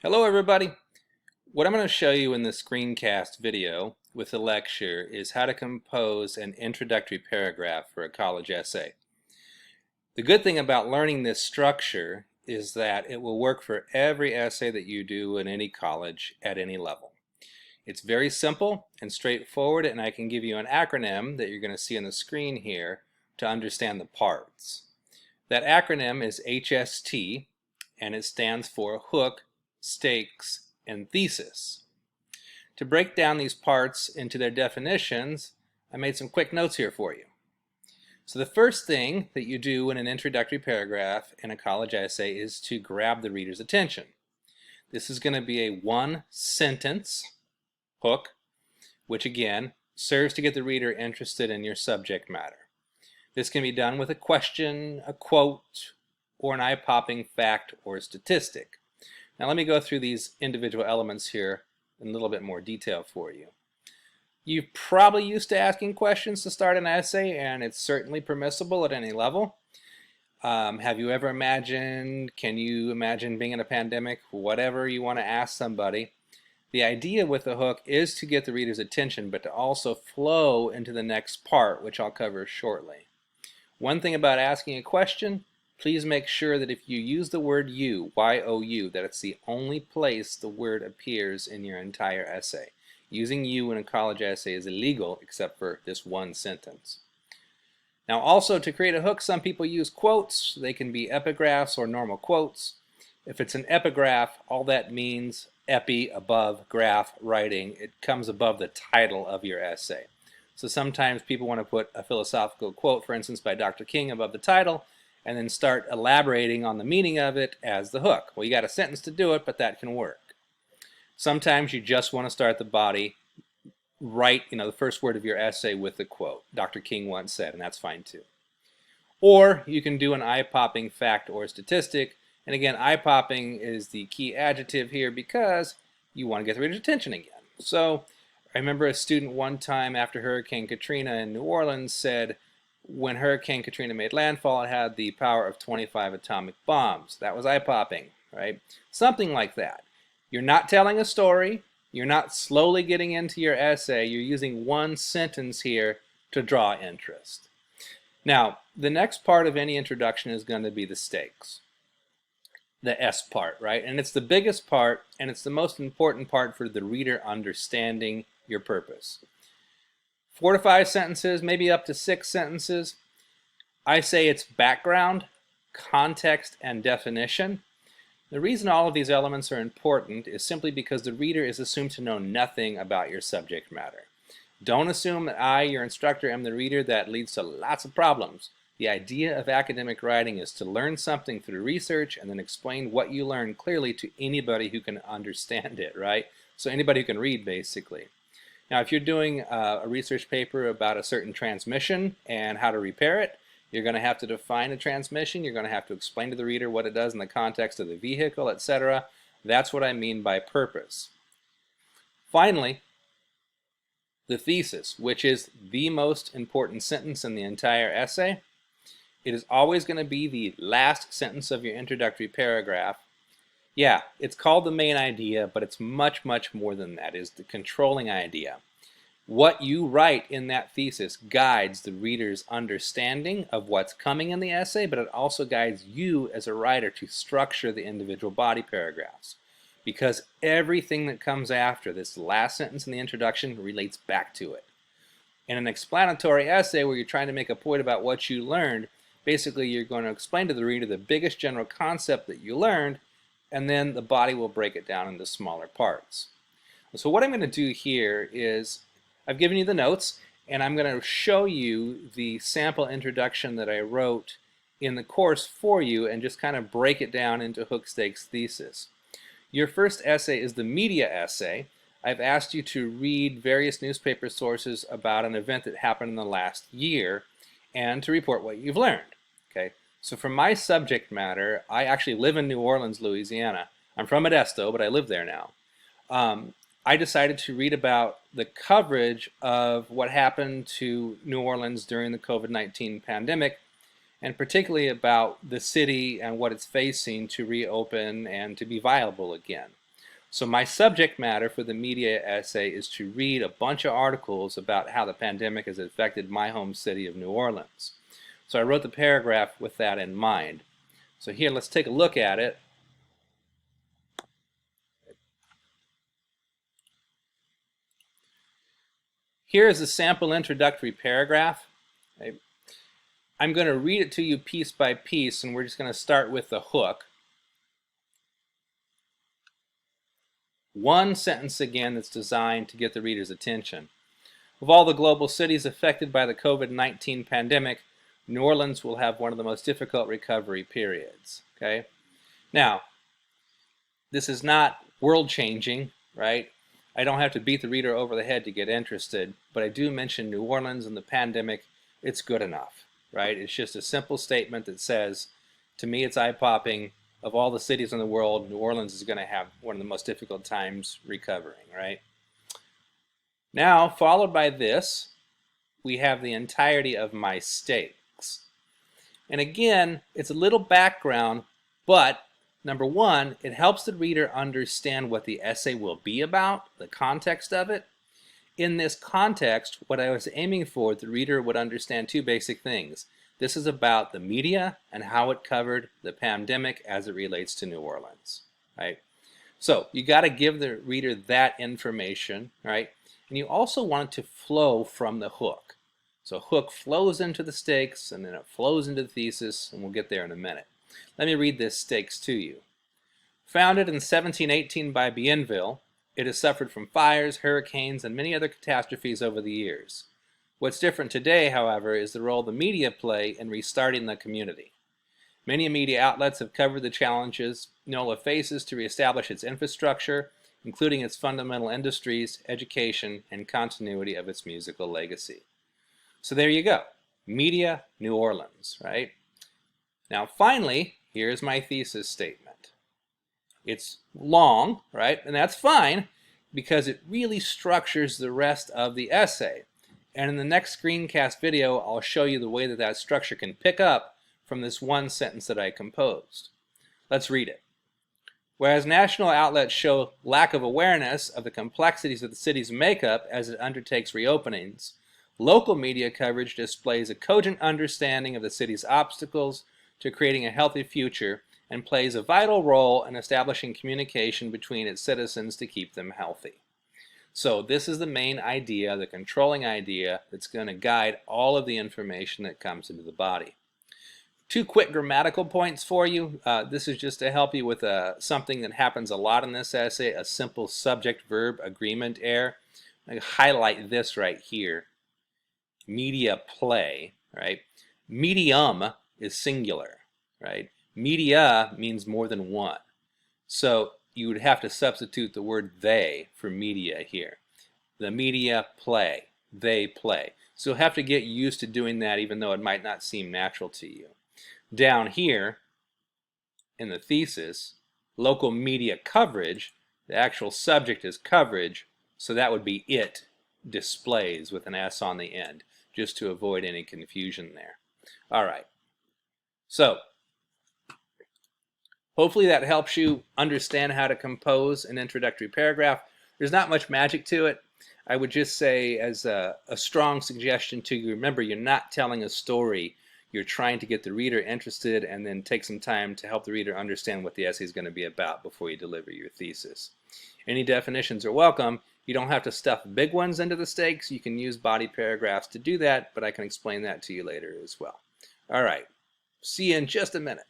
Hello everybody! What I'm going to show you in this screencast video with the lecture is how to compose an introductory paragraph for a college essay. The good thing about learning this structure is that it will work for every essay that you do in any college at any level. It's very simple and straightforward, and I can give you an acronym that you're going to see on the screen here to understand the parts. That acronym is HST, and it stands for hook, stakes, and thesis. To break down these parts into their definitions, I made some quick notes here for you. So the first thing that you do in an introductory paragraph in a college essay is to grab the reader's attention. This is going to be a one-sentence hook, which again serves to get the reader interested in your subject matter. This can be done with a question, a quote, or an eye-popping fact or statistic. Now let me go through these individual elements here in a little bit more detail for you. You're probably used to asking questions to start an essay, and it's certainly permissible at any level. Have you ever imagined, can you imagine being in a pandemic? Whatever you want to ask somebody. The idea with the hook is to get the reader's attention, but to also flow into the next part, which I'll cover shortly. One thing about asking a question, please make sure that if you use the word you, Y-O-U, that it's the only place the word appears in your entire essay. Using you in a college essay is illegal except for this one sentence. Now also, to create a hook, some people use quotes. They can be epigraphs or normal quotes. If it's an epigraph, all that means, epi, above, graph, writing, it comes above the title of your essay. So sometimes people want to put a philosophical quote, for instance, by Dr. King above the title, and then start elaborating on the meaning of it as the hook. Well, you got a sentence to do it, but that can work. Sometimes you just want to start the body, write the first word of your essay with the quote. Dr. King once said, and that's fine too. Or you can do an eye-popping fact or statistic, and again, eye-popping is the key adjective here because you want to get the reader's attention again. So I remember a student one time after Hurricane Katrina in New Orleans said, when Hurricane Katrina made landfall, it had the power of 25 atomic bombs. That was eye-popping, right? Something like that. You're not telling a story. You're not slowly getting into your essay. You're using one sentence here to draw interest. Now, the next part of any introduction is going to be the stakes. The S part, right? And it's the biggest part, and it's the most important part for the reader understanding your purpose. 4 to 5 sentences, maybe up to 6 sentences. I say it's background, context, and definition. The reason all of these elements are important is simply because the reader is assumed to know nothing about your subject matter. Don't assume that I, your instructor, am the reader. That leads to lots of problems. The idea of academic writing is to learn something through research and then explain what you learn clearly to anybody who can understand it, right? So anybody who can read, basically. Now, if you're doing a research paper about a certain transmission and how to repair it, you're going to have to define a transmission. You're going to have to explain to the reader what it does in the context of the vehicle, etc. That's what I mean by purpose. Finally, the thesis, which is the most important sentence in the entire essay. It is always going to be the last sentence of your introductory paragraph. Yeah, it's called the main idea, but it's much, much more than that. It's the controlling idea. What you write in that thesis guides the reader's understanding of what's coming in the essay, but it also guides you as a writer to structure the individual body paragraphs. Because everything that comes after this last sentence in the introduction relates back to it. In an explanatory essay where you're trying to make a point about what you learned, basically you're going to explain to the reader the biggest general concept that you learned, and then the body will break it down into smaller parts. So what I'm going to do here is, I've given you the notes, and I'm going to show you the sample introduction that I wrote in the course for you and just kind of break it down into hook, stakes, thesis. Your first essay is the media essay. I've asked you to read various newspaper sources about an event that happened in the last year and to report what you've learned. Okay? So for my subject matter, I actually live in New Orleans, Louisiana. I'm from Modesto, but I live there now. I decided to read about the coverage of what happened to New Orleans during the COVID-19 pandemic, and particularly about the city and what it's facing to reopen and to be viable again. So my subject matter for the media essay is to read a bunch of articles about how the pandemic has affected my home city of New Orleans. So I wrote the paragraph with that in mind. So here, let's take a look at it. Here is a sample introductory paragraph. I'm going to read it to you piece by piece, and we're just going to start with the hook. One sentence again that's designed to get the reader's attention. Of all the global cities affected by the COVID-19 pandemic, New Orleans will have one of the most difficult recovery periods. Okay? Now, this is not world-changing, right? I don't have to beat the reader over the head to get interested, but I do mention New Orleans and the pandemic. It's good enough, right? It's just a simple statement that says, to me it's eye-popping, of all the cities in the world, New Orleans is going to have one of the most difficult times recovering, right? Now, followed by this, we have the entirety of my stakes. And again, it's a little background, but number one, it helps the reader understand what the essay will be about, the context of it. In this context, what I was aiming for, the reader would understand two basic things. This is about the media and how it covered the pandemic as it relates to New Orleans, right? So you got to give the reader that information, right? And you also want it to flow from the hook. So hook flows into the stakes, and then it flows into the thesis, and we'll get there in a minute. Let me read this stakes to you. Founded in 1718 by Bienville, it has suffered from fires, hurricanes, and many other catastrophes over the years. What's different today, however, is the role the media play in restarting the community. Many media outlets have covered the challenges NOLA faces to reestablish its infrastructure, including its fundamental industries, education, and continuity of its musical legacy. So there you go. Media, New Orleans, right? Now finally, here's my thesis statement. It's long, right? And that's fine because it really structures the rest of the essay. And in the next screencast video, I'll show you the way that that structure can pick up from this one sentence that I composed. Let's read it. Whereas national outlets show lack of awareness of the complexities of the city's makeup as it undertakes reopenings, local media coverage displays a cogent understanding of the city's obstacles to creating a healthy future and plays a vital role in establishing communication between its citizens to keep them healthy. So this is the main idea, the controlling idea that's going to guide all of the information that comes into the body. Two quick grammatical points for you. This is just to help you with something that happens a lot in this essay, a simple subject-verb agreement error. I highlight this right here. Media play, right? Medium is singular, right? Media means more than one. So you would have to substitute the word they for media here. The media play, they play. So you'll have to get used to doing that even though it might not seem natural to you. Down here in the thesis, local media coverage, the actual subject is coverage, so that would be it displays with an S on the end, just to avoid any confusion there. All right. So hopefully that helps you understand how to compose an introductory paragraph. There's not much magic to it. I would just say as a strong suggestion to you, remember you're not telling a story. You're trying to get the reader interested and then take some time to help the reader understand what the essay is going to be about before you deliver your thesis. Any definitions are welcome. You don't have to stuff big ones into the stakes. You can use body paragraphs to do that, but I can explain that to you later as well. All right. See you in just a minute.